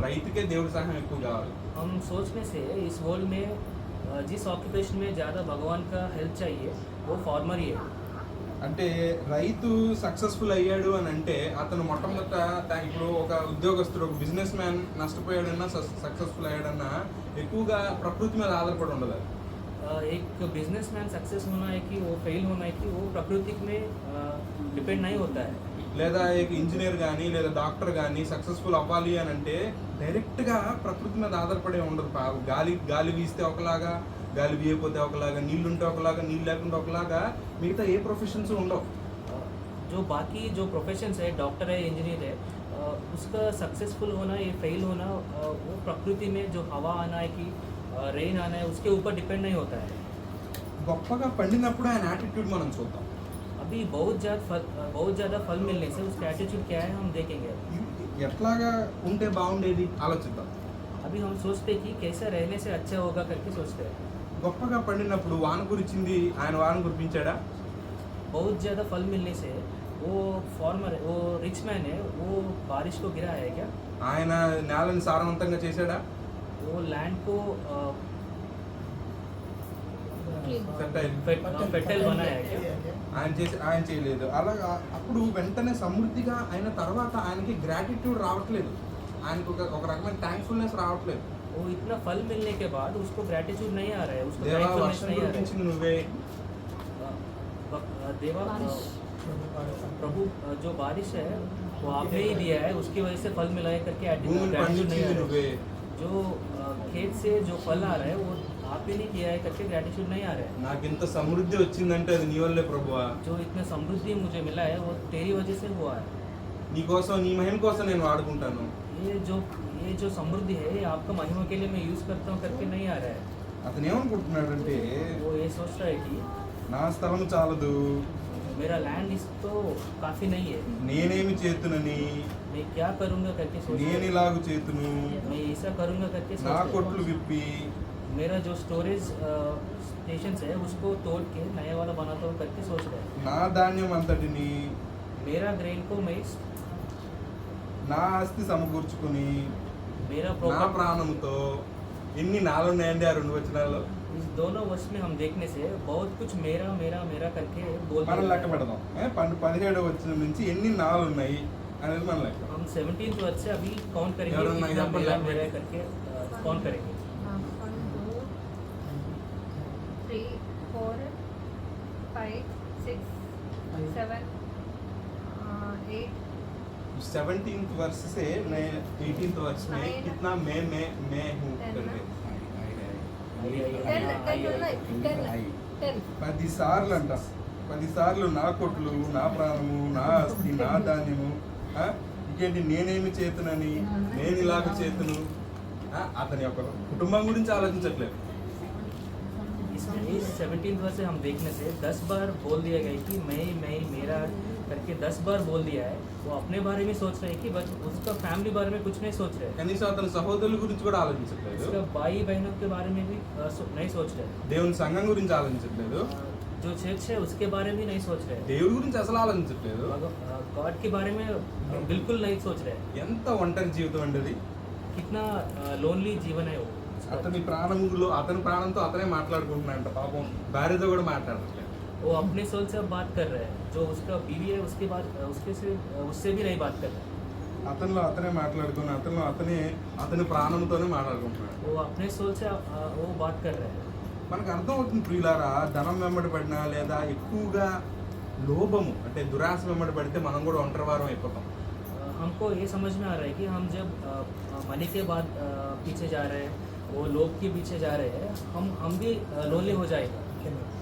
రైతుకే దేవుడి సహాయం ఎక్కువ కావాలి. हम सोचने से इस वर्ल्ड में जिस ऑक्यूपेशन में ज़्यादा भगवान का हेल्प चाहिए वो फार्मर ही है. అంటే రైతు సక్సెస్ఫుల్ అయ్యాడు అని అంటే అతను మొట్టమొదట ఇప్పుడు ఒక ఉద్యోగస్తుడు ఒక బిజినెస్ మ్యాన్ నష్టపోయాడన్నా సక్సెస్ఫుల్ అయ్యాడన్నా ఎక్కువగా ప్రకృతి మీద ఆధారపడి ఉండదు. एक बिजनेसमैन सक्सेस होना है कि वो फेल होना है कि वो प्रकृति में डिपेंड नहीं होता है. లేదా ఇంజనీర్ కానీ లేదా డాక్టర్ కానీ సక్సెస్ఫుల్ అవ్వాలి అని అంటే డైరెక్ట్గా ప్రకృతి మీద ఆధారపడే ఉండదు. గాలి వీస్తే ఒకలాగా, గాలి వీయకపోతే ఒకలాగా, నీళ్ళు ఉంటే ఒకలాగా, నీళ్ళు లేకుండా ఒకలాగా, మిగతా ఏ ప్రొఫెషన్స్ ఉండవు. जो बाकी जो प्रोफेशंस है, डॉक्टर है, इंजीनियर है, उसका सक्सेसफुल होना या फेल होना वो प्रकृति में जो हवा आना है कि रेन आना है उसके ऊपर डिपेंड नहीं होता है. గొప్పగా పండినప్పుడు ఆయన యాటిట్యూడ్ మనం చూద్దాం. अभी बहुत ज़्यादा फल मिलने से उसका एटीट्यूड क्या है हम देखेंगे. ఎట్లాగా ఉంటే బాగుండేది ఆలోచిద్దాం. अभी हम सोचते हैं कि कैसा रहने से अच्छा होगा करके सोचते हैं. గొప్పగా పండినప్పుడు వాన కురిచింది, ఆయన వాన కురిపించాడా? बहुत ज़्यादा फल मिलने से वो फार्मर है, वो रिच मैन है, वो बारिश को गिरा है क्या? ఆయన నేలని సారవంతంగా చేశాడా? वो लैंड को Fertile. फर्टाइल बनाया है क्या? ఆయన చేయలేదు. అలాగా అప్పుడు వెంటనే సమృద్ధిగా అయిన తర్వాత ఆయనకి గ్రాటిట్యూడ్ రావట్లేదు, ఆయనకు ఒక రకమైన థ్యాంక్ఫుల్నెస్ రావట్లేదు. वो इतना फल मिलने के बाद उसको ग्रेटिट्यूड नहीं आ रहा है, उसको దేవా thankfulness వర్షం नहीं आ रहा కురిపించింది నువ్వే, है. देवा प्रभु जो बारिश है वो आपने ही दिया है, उसकी वजह से फल मिला है करके భూమిని ग्रेटिट्यूड नहीं పండించింది आ रहा నువ్వే, है. जो खेत से जो फल आ रहा है वो आप ही नहीं किया है करके ग्रेटिट्यूड नहीं आ रहा है. నాకు ఇంత సమృద్ధి వచ్చిందంటే అది నీ వల్లే ప్రభువా, जो इतना समृद्धि मुझे मिला है वो तेरी वजह से हुआ है. నీ కోసం నీ మహిమ కోసం నేను వాడుకుంటాను. ये जो समृद्धि है ये आपका महिमा के लिए मैं यूज़ करता हूँ करके नहीं आ रहा है. అతను ఏమనుకుంటున్నాడంటే वो ये सोच रहा है कि నా స్థలం చాలదు, मेरा लैंड इस तो काफ़ी नहीं है, నేనేమి చేతునని, मैं क्या करूँगा करके सोच रहा నేను है. ఇలాగు చేతును, मैं ऐसा करूँगा करके सोच నా रहा है. కొట్లు విప్పి मेरा जो स्टोरेज स्टेशन है उसको तोड़ के नया वाला बनाता हूँ करके सोच रहा है. నా ధాన్యం అంతటిని, मेरा ग्रेन को मैं నా ఆస్తి సమకూర్చుకుని, मेरा నా प्रॉपर ప్రాణంతో ఎన్ని నాలుగున్నాయండి ఆ 2 వచనాల్లో? इस दोनों वर्ष में हम देखने से बहुत कुछ मेरा मेरा मेरा करके बोल మనం లెక్క పెడదాం. 17వ వచనం నుంచి ఎన్ని నాలుగు ఉన్నాయి అనేది మనం లెక్క. हम 17th वर्ष से अभी काउंट करेंगे यार, कितना example मेरा लग मेरा रही। करके काउंट करेंगे. 1 2 3 4 5 6 7 8 17th वर्ष से मैं 18th वर्ष में Nine. कितना मैं हूँ Ten करके 10 10 సార్లు అంట, 10 సార్లు నా కొట్లు, నా ప్రాణము, నా ఆస్తి, నా ధాన్యము, ఇంకేంటి నేనేమి చేతునని, నేను ఇలాగ చేతును. అతని యొక్క కుటుంబం గురించి ఆలోచించట్లేదు. इस 17th वर्ष से हम देखने से 10 बार बोल दिया गया कि मैं मेरा करके 10 बार बोल दिया है. वो अपने बारे में सोच रहे हैं कि बस उसका फैमिली बारे में कुछ नहीं सोच रहे. కనీసం అతని సహోదరుల గురించి కూడా ఆలోచించట్లేదు, उसका भाई बहनों के बारे में भी नहीं सोच रहे. దేవుని సంఘం గురించి ఆలోచించట్లేదు, जो चर्च है उसके बारे में नहीं सोच रहे. దేవుడి గురించి అసలు ఆలోచించట్లేదు. गॉड के बारे में बिल्कुल नहीं सोच रहे. ఎంత ఒంటరి జీవితం అండి అది. कितना लोनली जीवन है वो. అతని ప్రాణంలో అతని ప్రాణంతో అతనే మాట్లాడుకుంటున్నాడంట, పాపం భార్యతో కూడా మాట్లాడట్లేదు. वो अपने सोल से अब बात कर रहे हैं, जो उसका बीवी है उसके बाद उससे भी नहीं बात कर रहे. అతనిలో అతనే మాట్లాడుకుని అతని ప్రాణంతోనే మాట్లాడుకుంటున్నాడు. वो अपने सोल से वो बात कर रहे हैं. మనకు అర్థమవుతుంది ప్రియులారా, ధనం వెంబడి పడినా లేదా ఎక్కువగా లోభము అంటే దురాశ వెంబడి పడితే మనం కూడా ఒంటరివారం అయిపోతాం. हमको ये समझ में आ रहा है कि हम जब मनी के बाद पीछे जा रहे हैं, वो लोग के पीछे जा रहे हैं, हम भी लोनली हो जाएगा,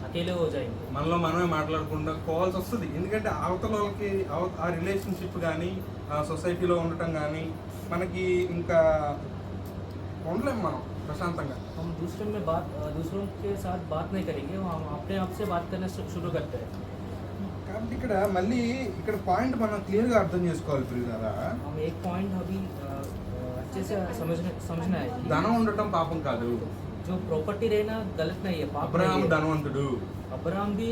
अकेले हो जाएंगे. మనలో మనమే మాట్లాడుకుంటూ పోవాల్సి వస్తుంది. ఎందుకంటే అవతల వాళ్ళకి ఆ రిలేషన్షిప్ కానీ ఆ సొసైటీలో ఉండటం కానీ మనకి ఇంకా ఉండలేము మనం ప్రశాంతంగా. हम दूसरों के साथ बात नहीं करेंगे, हम अपने आप से बात करना शुरू करते हैं. కాబట్టి ఇక్కడ పాయింట్ మనం క్లియర్గా అర్థం చేసుకోవాలి ప్రియులారా. हम एक पॉइंट अभी अच्छे से समझना है कि ధనం ఉండటం పాపం కాదు. जो प्रॉपर्टी रहना गलत नहीं है, पाप అబ్రహాము नहीं है. ధనవంతుడు, अब्राहम भी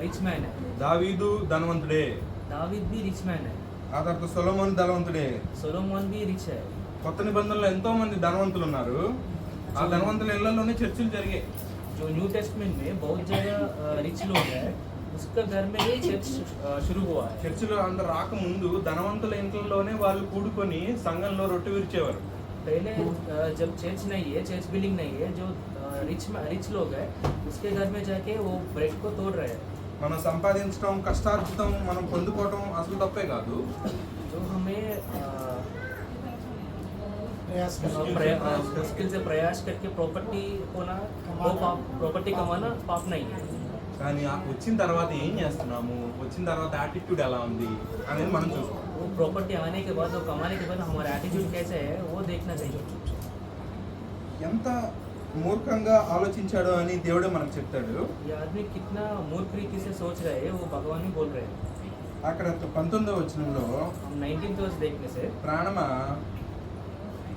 रिच मैन है, దావీదు ధనవంతుడే. दावीद भी रिच मैन है. ఆ తర్వాత సొలొమోను ధనవంతుడే. सोलोमन भी रिच है। కొత్త నిబంధనలో ఎంతో మంది ధనవంతులు ఉన్నారు. ఆ ధనవంతుల ఇళ్లలోనే చర్చిలు జరిగాయి. जो न्यू टेस्टमेंट में बहुत ज़्यादा रिच लोग हैं, उसका घर में ही चर्च शुरू हुआ है। చర్చిలో అందరు రాకముందు ధనవంతుల ఇంట్లోనే వాళ్ళు కూడుకొని సంఘంలో రొట్టె విరిచేవారు. पहले जब चर्च नहीं है, चर्च बिल्डिंग नहीं है, जो रिच लोग हैं उसके घर में जाके वो ब्रेड को तोड़ रहे हैं। మనం సంపాదించడం, కష్టార్జితం మనం పొందుకోవడం అసలు తప్పే కాదు. जो हमें मुश्किल से प्रयास करके प्रॉपर्टी होना, वो प्रॉपर्टी कमाना पाप नहीं है। కానీ వచ్చిన తర్వాత ఏం చేస్తున్నాము, వచ్చిన తర్వాత యాటిట్యూడ్ ఎలా ఉంది అనేది మనం చూసుకోవాలి. वो प्रॉपर्टी आने के बाद, वो कमाने के बाद हमारा एटीट्यूड कैसे है वो देखना चाहिए। ఎంత మూర్ఖంగా ఆలోచించాడో అని దేవుడే మనకు చెప్తాడు. ये आदमी कितना मूर्ख रीति से सोच रहे हैं वो भगवान ही बोल रहे हैं। అక్కడ 19వ వచనంలో हम 19th वर्ष देखने से ప్రాణమా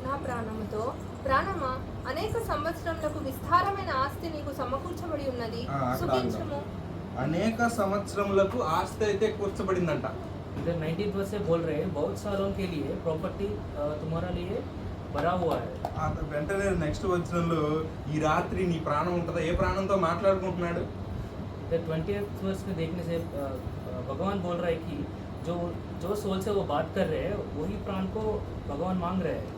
నా ప్రాణముతో ప్రాణమా అనేక సంవత్సరములకు విస్తారమైన ఆస్తి నీకు సమకూర్చబడి ఉన్నది, అక్కడ సుఖించుము. అనేక సంవత్సరములకు ఆస్తి అయితే కూర్చబడిందంట. इधर 19th वर्ष से बोल रहे हैं बहुत सालों के लिए प्रॉपर्टी तुम्हारा लिए भरा हुआ है। ఆ వెంటనే నెక్స్ట్ వచనంలో ఈ రాత్రి నీ ప్రాణం ఉంటుందా, ఏ ప్రాణంతో మాట్లాడుకుంటున్నాడు? इधर 20th वर्ष में देखने से भगवान बोल रहा है कि जो सोल से वो बात कर रहे हैं वही प्राण को भगवान मांग रहे हैं।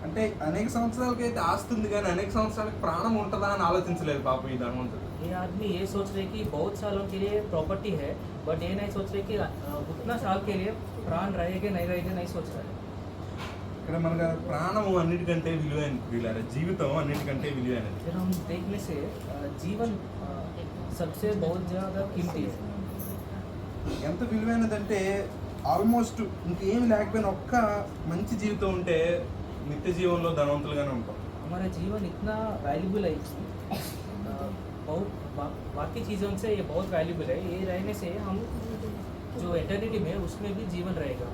అంటే అనేక సంవత్సరాలకి అయితే ఆస్తి ఉంది కానీ అనేక సంవత్సరాలకి ప్రాణం ఉంటుందా అని ఆలోచించలేదు పాపం ఈ ధనవంతుడు. ये आदमी ये सोच रहे कि बहुत सालों के लिए प्रॉपर्टी है, बट ये नहीं सोच रहे कि उतना साल के लिए प्राण रहेगा नहीं रहेगा नहीं सोच रहा है। ఇక్కడ మనకు ప్రాణము అన్నిటికంటే విలువైనది వీళ్ళ జీవితం అన్నిటికంటే విలువైనది. फिर हम देखने से जीवन सबसे बहुत ज़्यादा कीमती है। ఎంత విలువైనదంటే ఆల్మోస్ట్ ఇంకేం లేకపోయినా ఒక్క మంచి జీవితం ఉంటే నిత్య జీవంలో ధనవంతులుగానే ఉంటాం. हमारा जीवन इतना वैल्यूबल है कि बहुत बाकी चीज़ों से ये बहुत वैल्यूबल है। ये रहने से हम जो एटर्निटी में उसमें भी जीवन रहेगा।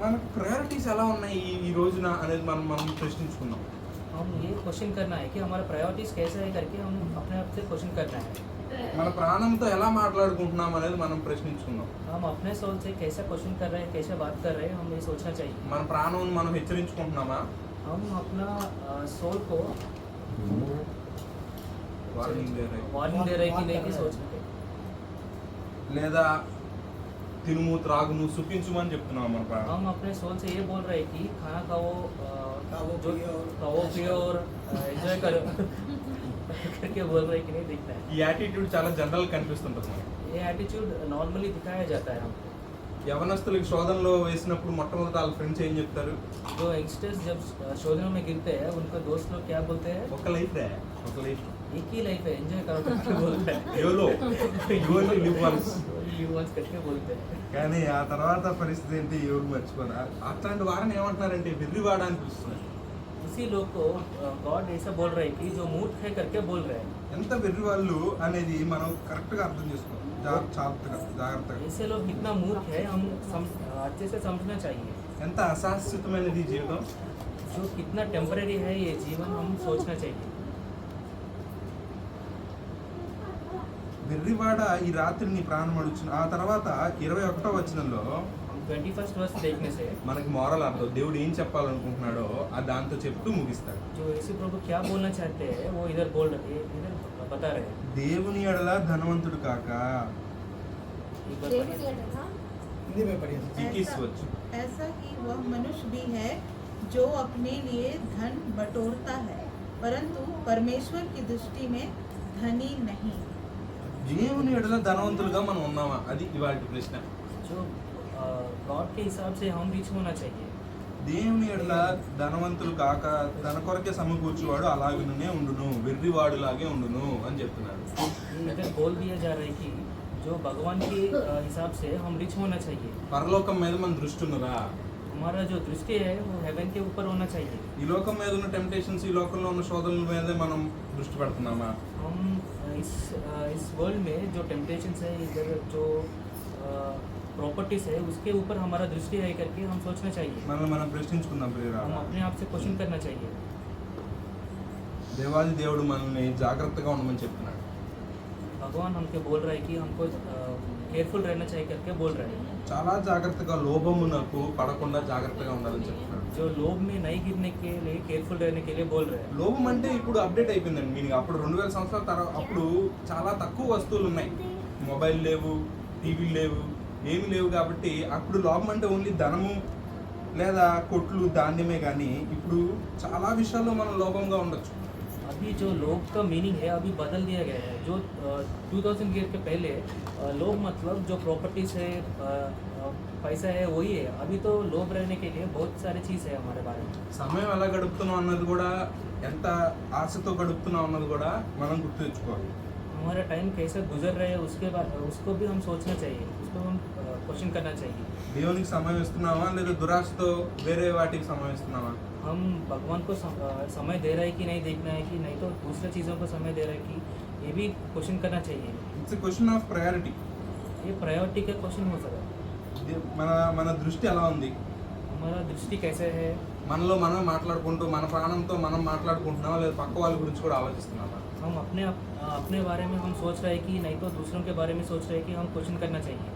మనకు ప్రయారిటీస్ ఎలా ఉన్నాయి ఈ రోజున అనేది మనం ప్రశ్నించుకున్నాం. हम ये क्वेश्चन करना है कि हमारा प्रायोरिटीज़ कैसा है करके हम अपने आप से क्वेश्चन करना है। మన ప్రాణంతో ఎలా మాట్లాడుకుంటున్నాం అనేది మనం ప్రశ్నించుకున్నాం. हम अपने सोल से कैसा क्वेश्चन कर रहे हैं, कैसे बात कर रहे हैं, हम ये सोचना चाहिए। మన ప్రాణం మనం హెచ్చరించుకుంటున్నామా? हम अपना सोल को వార్నింగ్ वार्निंग दे रहे हैं कि नहीं कि सोचना चाहिए। లేదా తినుము త్రాగుము సుఖించుమని చెప్తున్నాం మన ప్రాణం. हम अपने सोल से ये बोल रहे हैं कि खाना खाओ, खाओ पियो और एंजॉय करो करके बोल रहे हैं कि नहीं दिखता है। ఈ యాటిట్యూడ్ చాలా జనరల్ కనిపిస్తుంటుంది మనకి. ये एटीट्यूड नॉर्मली दिखाया जाता है हमको। యవనస్తులకి శోధనలో వేసినప్పుడు మొట్టమొదట వాళ్ళ ఫ్రెండ్స్ ఏం చెప్తారు? जो यंगस्टर्स जब शोधनों में गिरते हैं उनको दोस्त लोग क्या बोलते हैं? ఒక లైఫ్ రే, ఒక లైఫ్ एक ही लाइफ है, एंजॉय करो करके बोलते हैं। Yolo you only live once. You once करके बोलते हैं। కానీ ఆ తర్వాత పరిస్థితి ఏంటి ఎవరు మర్చిపోరా? అట్లాంటి వారిని ఏమంటున్నారంటే వెర్రివాడ అని పిలుస్తున్నారు. इसी लोग को गॉड ऐसा बोल रहे हैं कि जो मूर्ख है करके बोल रहे हैं। ఎంత వెర్రివాళ్ళు అనేది మనం కరెక్ట్గా అర్థం చేసుకోవాలి. జాగ్రత్తగా ऐसे लोग कितना मूर्ख है हम अच्छे से समझना चाहिए। ఎంత అశాశ్వతమైనది ఈ జీవితం, जो कितना टेम्पररी है ये जीवन हम सोचना चाहिए। వెర్రివాడ ఈ రాత్రి నీ ప్రాణం అడుగుతున్నా. ఆ తర్వాత 21వ వచనంలో 21st वर्ष देखने से మనకి మోరల్ అర్థం దేవుడు ఏం చెప్పాలనుకుంటున్నాడో ఆ దాంతో చెప్తూ ముగిస్తాడు. जो यीशु प्रभु क्या बोलना चाहते हैं वो इधर बोल रहे हैं, इधर बता रहे हैं। దేవుని ఎడల ధనవంతుడు కాక इधर దేవుని ఎడల చికిత్సవచ్చు. ऐसा ही वह मनुष्य भी है जो अपने लिए धन बटोरता है, परंतु परमेश्वर की दृष्टि में धनी नहीं। దేవుని ఎడల ధనవంతులుగా మనం ఉన్నామా? అది ఇవాళ ప్రశ్న. जो गॉड के हिसाब से हम रिच होना चाहिए। దేవుని ఎడల ధనవంతులు కాక తన కొరకే సమకూర్చువాడు అలాగనే ఉండును, వెర్రివాడులాగే ఉండును అని చెప్తున్నాడు. इधर बोल दिया जा रहा है कि जो भगवान के हिसाब से हम रिच होना चाहिए। పరలోకం మీద మన దృష్టి ఉన్నదా? हमारा जो दृष्टि है वो हेवन के ऊपर होना चाहिए। ఈ లోకం మీద ఉన్న టెంప్టేషన్స్, ఈ లోకంలో ఉన్న శోధనల మీదే మనం దృష్టి పెడుతున్నామా? हम इस वर्ल्ड में जो टेम्पटेशंस है, इधर जो प्रॉपर्टीज है उसके ऊपर हमारा दृष्टि है करके हम सोचना चाहिए। మనల్ని మనం ప్రశ్నించుకుందాం ప్రియరా. हम अपने आप से क्वेश्चन करना चाहिए। దేవాది దేవుడు మనల్ని జాగ్రత్తగా ఉండమని చెప్తున్నాడు. भगवान हमको बोल रहा है कि हमको केयरफुल रहना चाहिए करके बोल रहा है। చాలా జాగ్రత్తగా లోభమునకు పడకుండా జాగ్రత్తగా ఉండాలని చెప్తున్నాడు. जो लोभ में नहीं गिरने के लिए केयरफुल रहने के लिए बोल रहे हैं। లోభం అంటే ఇప్పుడు అప్డేట్ అయిపోయిందండి మీనింగ్. అప్పుడు 2000 సంవత్సరాల తర్వాత అప్పుడు చాలా తక్కువ వస్తువులు ఉన్నాయి, మొబైల్ లేవు, టీవీలు లేవు, ఏమీ లేవు. కాబట్టి అప్పుడు లోభం అంటే ఓన్లీ ధనము లేదా కొట్లు ధాన్యమే. కానీ ఇప్పుడు చాలా విషయాల్లో మనం లోభంగా ఉండొచ్చు. अभी जो लोभ का मीनिंग है अभी बदल दिया गया है। जो 2000 ईयर के पहले लोभ मतलब जो प्रॉपर्टीज है, पैसा है, वही है। अभी तो लोभ रहने के लिए बहुत सारी चीज़ है हमारे बारे में। సమయం ఎలా గడుపుతున్నాం అన్నది కూడా, ఎంత ఆశతో గడుపుతున్నాం అన్నది కూడా మనం గుర్తు తెచ్చుకోవాలి. हमारा टाइम कैसे गुजर रहा है उसके बाद उसको भी हम सोचना चाहिए, उसको हम क्वेश्चन करना चाहिए। దేవునికి సమయం ఇస్తున్నామా లేదా దురాశతో వేరే వాటికి సమయం ఇస్తున్నామా? हम भगवान को समय दे रहे हैं कि नहीं, देखना है कि नहीं तो दूसरे चीज़ों को समय दे रहे हैं कि ये भी क्वेश्चन करना चाहिए। It's a question of priority. ये प्रायोरिटी का क्वेश्चन हो सकता है। మన మన దృష్టి ఎలా ఉంది? हमारा दृष्टि कैसे है? మనలో మనం మాట్లాడుకుంటూ మన ప్రాణంతో మనం మాట్లాడుకుంటున్నామా లేదా పక్క వాళ్ళ గురించి కూడా ఆలోచిస్తున్నామా? हम अपने बारे में हम सोच रहे हैं कि नहीं तो दूसरों के बारे में सोच रहे हैं कि हम क्वेश्चन करना चाहिए।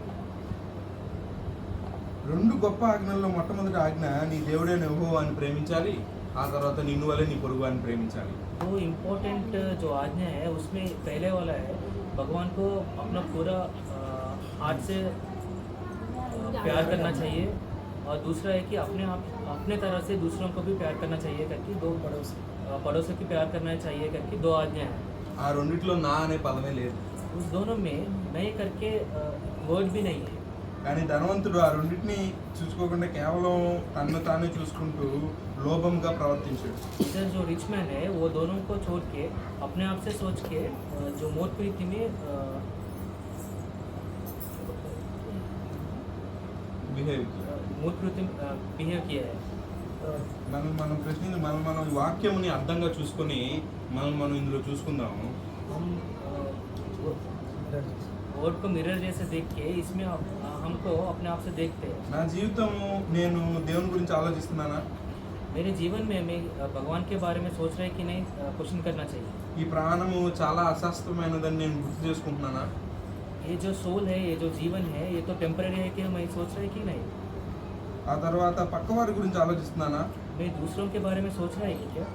రెండు గొప్ప ఆజ్ఞల్లో మొట్టమొదటి ఆజ్ఞ నీ దేవుడైన యెహోవా అని ప్రేమించాలి, ఆ తర్వాత నిన్ను వలె నీ పొరుగు అని ప్రేమించాలి. तो इम्पोर्टेंट जो आज्ञा है उसमें पहले वाला है भगवान को अपना पूरा हार्ट से प्यार करना चाहिए, और दूसरा है कि अपने तरह से दूसरों को भी प्यार करना चाहिए करके दो पड़ोसी की प्यार करना चाहिए करके दो आज्ञा है। ఆ రెండిట్లో నా అనే పదమే లేదు. उस दोनों में नए करके वर्ड भी नहीं है। కానీ ధనవంతుడు ఆ రెండింటిని చూసుకోకుండా కేవలం తన్ను తానే చూసుకుంటూ లోభంగా ప్రవర్తించాడు. इधर जो रिच मैन है वो दोनों को छोड़ के अपने आप से सोच के जो मोह प्रीति में బిహేవ్ मोह प्रीति बिहेव किया है। మనం ప్రశ్నించి మనం ఈ వాక్యముని అర్థంగా చూసుకొని మనం ఇందులో చూసుకుందాము. हम वर्ड को मिरर जैसे देख के इसमें हमको अपने आप से देखते हैं। నా జీవితము నేను దేవుని గురించి ఆలోచిస్తున్నానా? मेरे जीवन में मैं भगवान के बारे में सोच रहे कि नहीं, क्वेश्चन करना चाहिए। ఈ ప్రాణము చాలా అశాస్త్రమైనదని నేను గుర్తు చేసుకుంటున్నానా? ये जो सोल है, ये जो जीवन है, ये तो टेम्पररी है कि मैं सोच रहे कि नहीं। ఆ తర్వాత పక్కవారి గురించి ఆలోచిస్తున్నానా? मैं दूसरों के बारे में सोच रहा है कि क्या?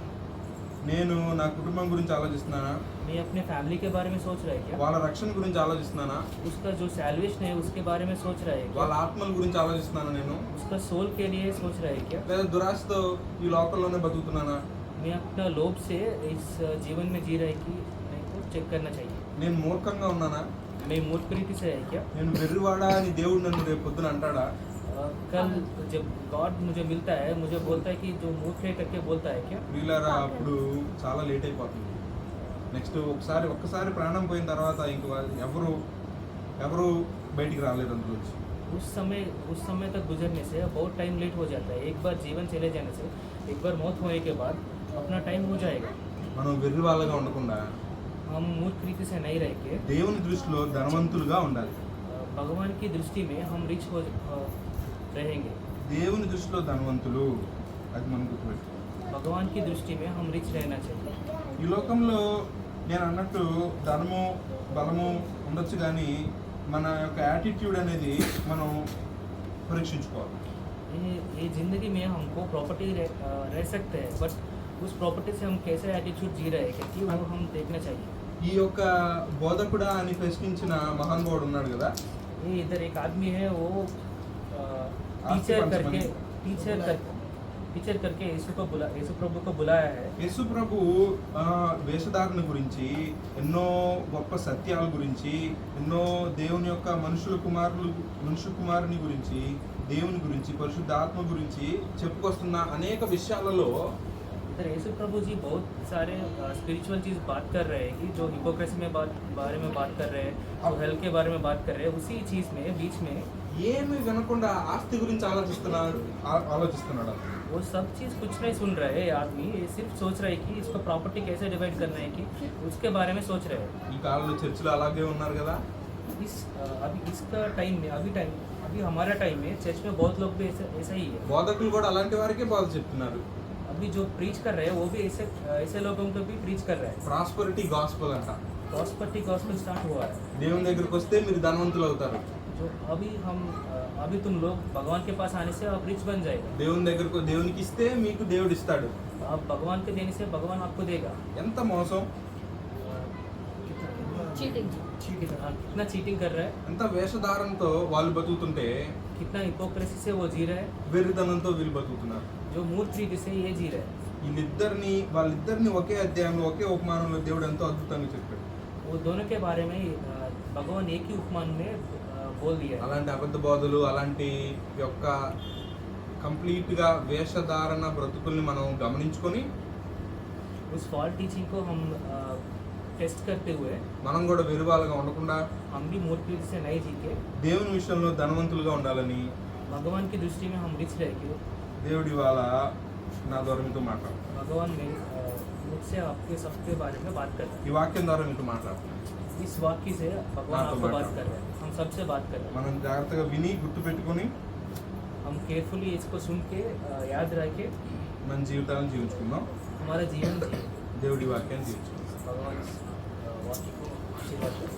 నేను నా కుటుంబం గురించి ఆలోచిస్తున్నానా? मैं अपने फैमिली के बारे में सोच रहा है क्या? వాళ్ళ రక్షణ గురించి ఆలోచిస్తున్నానా? उसका जो सैल्वेशन है उसके बारे में सोच रहा है వాళ్ళ क्या? ఆత్మల గురించి ఆలోచిస్తున్నానా నేను? उसका सोल के लिए सोच रहा है क्या? లేదా దురాశతో ఈ లోకంలోనే బతుకుతున్నానా? मैं अपना लोभ से इस जीवन में जी रहा है कि नहीं तो चेक करना चाहिए। నేను మూర్ఖంగా ఉన్నానా? मैं मूर्ख प्रीति से है क्या? నేను వెర్రివాడా అని దేవుడు నన్ను రేపు పొద్దున అంటాడా? कल जब गॉड मुझे मिलता है, मुझे बोलता है कि जो मूर्ख है करके बोलता है क्या? వీళ్ళారా అప్పుడు చాలా లేట్ అయిపోతుంది. నెక్స్ట్ ఒక్కసారి ప్రాణం పోయిన తర్వాత ఇంక ఎవరు బయటికి రాలేరు అందులోంచి. उस समय तक गुजरने से बहुत टाइम लेट हो जाता है। एक बार जीवन चले जाने से, एक बार मौत होने के बाद अपना टाइम हो जाएगा। మనం వెర్రి వాళ్ళగా ఉండకుండా हम मूर्ख रीति से नहीं रह के దేవుని దృష్టిలో ధనవంతులుగా ఉండాలి. भगवान की दृष्टि में हम रिच हो रहेंगे। దేవుని దృష్టిలో ధనవంతులు, అది మనం గుర్తుపెట్టుకోవాలి. भगवान की दृष्टि में हम रिच रहना चाहिए। ఈ లోకంలో నేను అన్నట్టు ధనము బలము ఉండొచ్చు, కానీ మన యొక్క యాటిట్యూడ్ అనేది మనం పరీక్షించుకోవాలి. ये ज़िंदगी में हमको प्रॉपर्टी रह सकते हैं, बट उस प्रॉपर्टी से हम कैसे एटीट्यूड जी रहे हैं क्योंकि वो हम देखना चाहिए। ఈ యొక్క బోధకుడా అని ప్రశ్నించిన మహానుభావుడు ఉన్నాడు కదా, ये इधर एक आदमी है, वो टीचर करके यीशु प्रभु को बुलाया है। యేసు ప్రభు వేషధారణ గురించి, ఎన్నో గొప్ప సత్యాల గురించి, ఎన్నో దేవుని యొక్క మనుషు కుమారుని గురించి, దేవుని గురించి, పరిశుద్ధాత్మ గురించి చెప్పుకొస్తున్న అనేక విషయాలలో इधर यीशु प्रभु जी बहुत सारे स्पिरिचुअल चीज़ बात कर रहे हैं कि जो हिपोक्रेसी में बारे में बात कर रहे हैं, जो हेल के बारे में बात कर रहे हैं, उसी चीज़ में बीच में ఏమి వినకుండా ఆస్తి గురించి ఆలోచిస్తున్నాడు. वो सब चीज़ कुछ नहीं सुन रहे हैं आदमी, ये सिर्फ सोच रहे हैं कि इसको प्रॉपर्टी कैसे डिवाइड करना है कि उसके बारे में सोच रहे हैं। ఈ కాలంలో చర్చిలో అలాగే ఉన్నారు కదా. अभी इसका टाइम में अभी हमारा टाइम में चर्च में बहुत लोग भी ऐसा ही है। బోధకులు కూడా అలాంటి వారికే బోధ చెప్తున్నారు. अभी जो प्रीच कर रहे हैं वो भी ऐसे लोगों को भी प्रीच कर रहे हैं। ప్రాస్పరిటీ గాస్పెల్ అంట. प्रॉस्पेरिटी गॉस्पेल स्टार्ट हुआ है। దేవుని దగ్గరికి వస్తే మీరు ధనవంతులు అవుతారు. जो अभी तुम लोग भगवान के पास आने से आप रिच बन जाएगा। దేవునికి ఇస్తే మీకు దేవుడు ఇస్తాడు. आप भगवान के देने से भगवान आपको देगा। ఎంత మోసం, कितना चीटिंग कर रहा है, ఎంత వేషధారంతో వాళ్ళు బతుకుతుంటే कितना हिपोक्रेसी से वो जी रहा है, వెర్రితనంతో వీళ్ళు బతుకుతున్నారు. जो मूर्ख रीति से ये जी रहा है। వాళ్ళిద్దరిని ఒకే అధ్యాయంలో ఒకే ఉపమానంలో దేవుడు ఎంతో అద్భుతంగా చెప్పాడు. वो दोनों के बारे में भगवान एक ही उपमान में बोल दिया है। అలాంటి అబద్ధ బోధలు, అలాంటి యొక్క కంప్లీట్గా వేషధారణ బ్రతుకుల్ని మనం గమనించుకొని उस फॉल्ट टीचिंग को हम टेस्ट करते हुए మనం కూడా వెరువాలుగా ఉండకుండా हम भी मूर्ख रीति से नहीं जी के దేవుని విషయంలో ధనవంతులుగా ఉండాలని भगवान की दृष्टि में हम रिच रह के దేవుడి వాళ్ళ నా ద్వారా మీతో మాట్లాడు. भगवान में मुझसे आपके सबके बारे में बात कर रहे ఈ వాక్యం ద్వారా మీతో మాట్లాడుతున్నాను. हैं। इस वाक्य से भगवान हाँ, तो आपको बात बात कर रहे हैं, हम सबसे बात कर रहे हैं। మనం జాగ్రత్తగా విని గుర్తుపెట్టుకొని हम केयरफुली इसको सुन के याद रख के మన జీవితాలను జీవించుకుందాం. हमारा जीवन जिए। దేవుడి వాక్యాన్ని జీవించుకుందాం. भगवान इस वाक्य को आशीर्वाद करें।